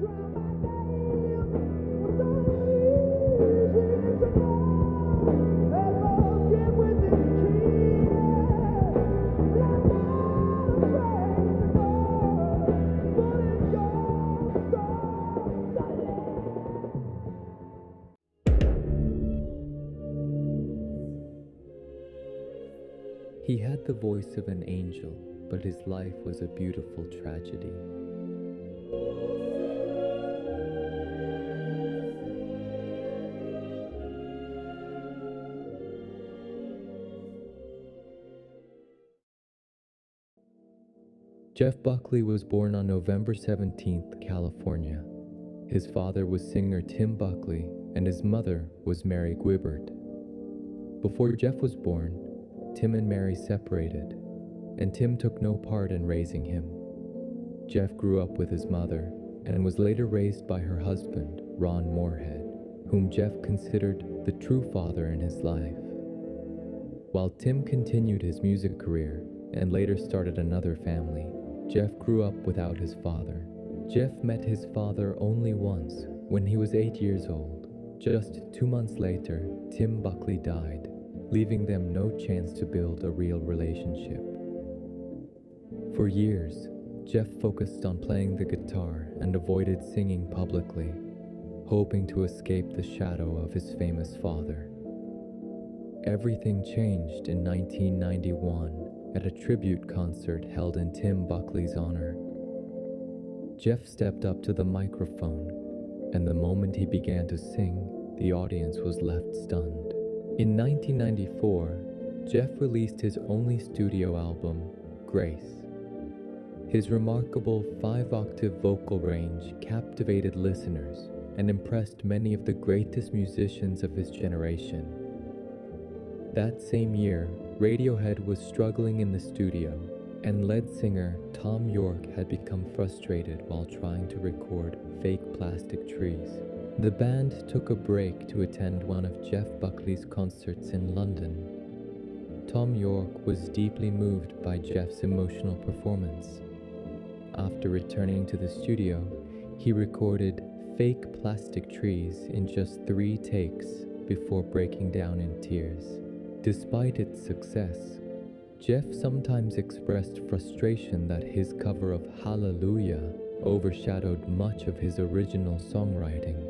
He had the voice of an angel, but his life was a beautiful tragedy. Jeff Buckley was born on November 17th, California. His father was singer Tim Buckley, and his mother was Mary Guibert. Before Jeff was born, Tim and Mary separated, and Tim took no part in raising him. Jeff grew up with his mother and was later raised by her husband, Ron Moorhead, whom Jeff considered the true father in his life. While Tim continued his music career and later started another family, Jeff grew up without his father. Jeff met his father only once, when he was 8 years old. Just 2 months later, Tim Buckley died, leaving them no chance to build a real relationship. For years, Jeff focused on playing the guitar and avoided singing publicly, hoping to escape the shadow of his famous father. Everything changed in 1991 at a tribute concert held in Tim Buckley's honor. Jeff stepped up to the microphone, and the moment he began to sing, the audience was left stunned. In 1994, Jeff released his only studio album, Grace. His remarkable 5-octave vocal range captivated listeners and impressed many of the greatest musicians of his generation. That same year, Radiohead was struggling in the studio, and lead singer Thom Yorke had become frustrated while trying to record Fake Plastic Trees. The band took a break to attend one of Jeff Buckley's concerts in London. Thom Yorke was deeply moved by Jeff's emotional performance. After returning to the studio, he recorded Fake Plastic Trees in just 3 takes before breaking down in tears. Despite its success, Jeff sometimes expressed frustration that his cover of Hallelujah overshadowed much of his original songwriting.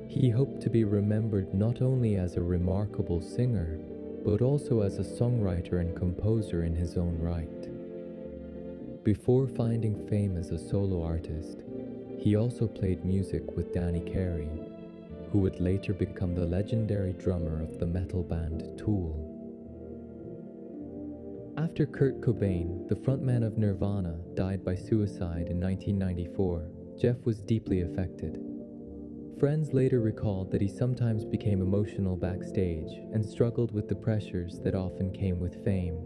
He hoped to be remembered not only as a remarkable singer, but also as a songwriter and composer in his own right. Before finding fame as a solo artist, he also played music with Danny Carey, who would later become the legendary drummer of the metal band Tool. After Kurt Cobain, the frontman of Nirvana, died by suicide in 1994, Jeff was deeply affected. Friends later recalled that he sometimes became emotional backstage and struggled with the pressures that often came with fame.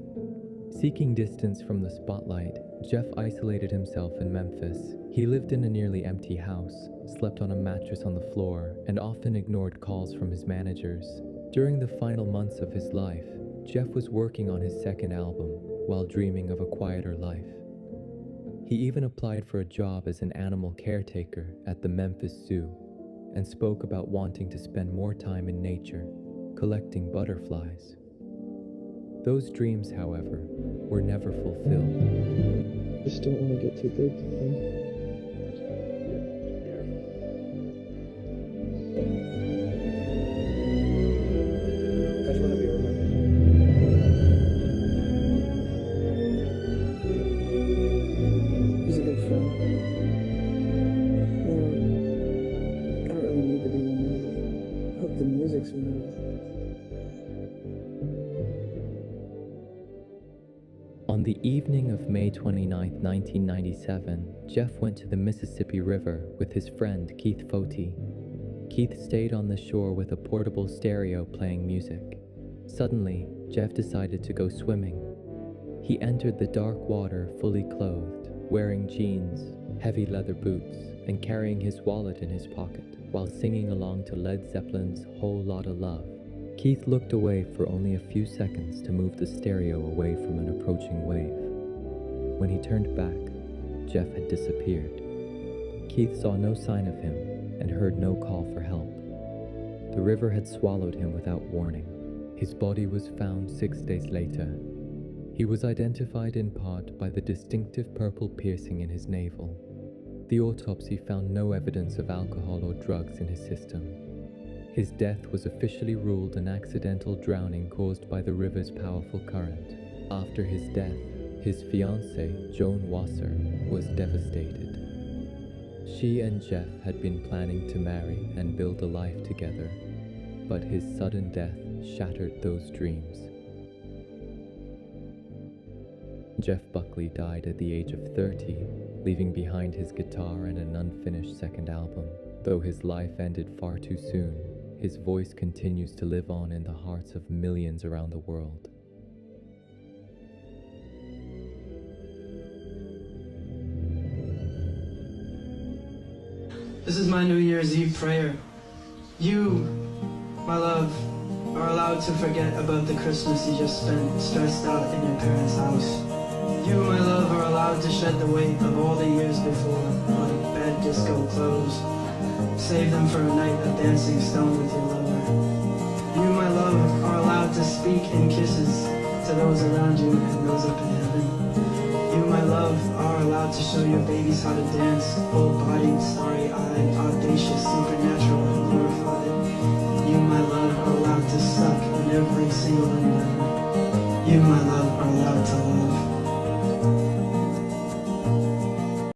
Seeking distance from the spotlight, Jeff isolated himself in Memphis. He lived in a nearly empty house, slept on a mattress on the floor, and often ignored calls from his managers. During the final months of his life, Jeff was working on his second album while dreaming of a quieter life. He even applied for a job as an animal caretaker at the Memphis Zoo and spoke about wanting to spend more time in nature, collecting butterflies. Those dreams, however, were never fulfilled. Just don't want to get too big, huh? I just want to be remembered. He's a good friend. I don't really need to be remembered. I hope the music's remembered. On the evening of May 29, 1997, Jeff went to the Mississippi River with his friend Keith Foti. Keith stayed on the shore with a portable stereo playing music. Suddenly, Jeff decided to go swimming. He entered the dark water fully clothed, wearing jeans, heavy leather boots, and carrying his wallet in his pocket, while singing along to Led Zeppelin's Whole Lotta Love. Keith looked away for only a few seconds to move the stereo away from an approaching wave. When he turned back, Jeff had disappeared. Keith saw no sign of him and heard no call for help. The river had swallowed him without warning. His body was found 6 days later. He was identified in part by the distinctive purple piercing in his navel. The autopsy found no evidence of alcohol or drugs in his system. His death was officially ruled an accidental drowning caused by the river's powerful current. After his death, his fiancée, Joan Wasser, was devastated. She and Jeff had been planning to marry and build a life together, but his sudden death shattered those dreams. Jeff Buckley died at the age of 30, leaving behind his guitar and an unfinished second album. Though his life ended far too soon, his voice continues to live on in the hearts of millions around the world. This is my New Year's Eve prayer. You, my love, are allowed to forget about the Christmas you just spent stressed out in your parents' house. You, my love, are allowed to shed the weight of all the years before, like bed disco clothes. Save them for a night of dancing stone with your lover. You, my love, are allowed to speak in kisses to those around you and those up in heaven. You, my love, are allowed to show your babies how to dance, full-bodied, starry-eyed, audacious,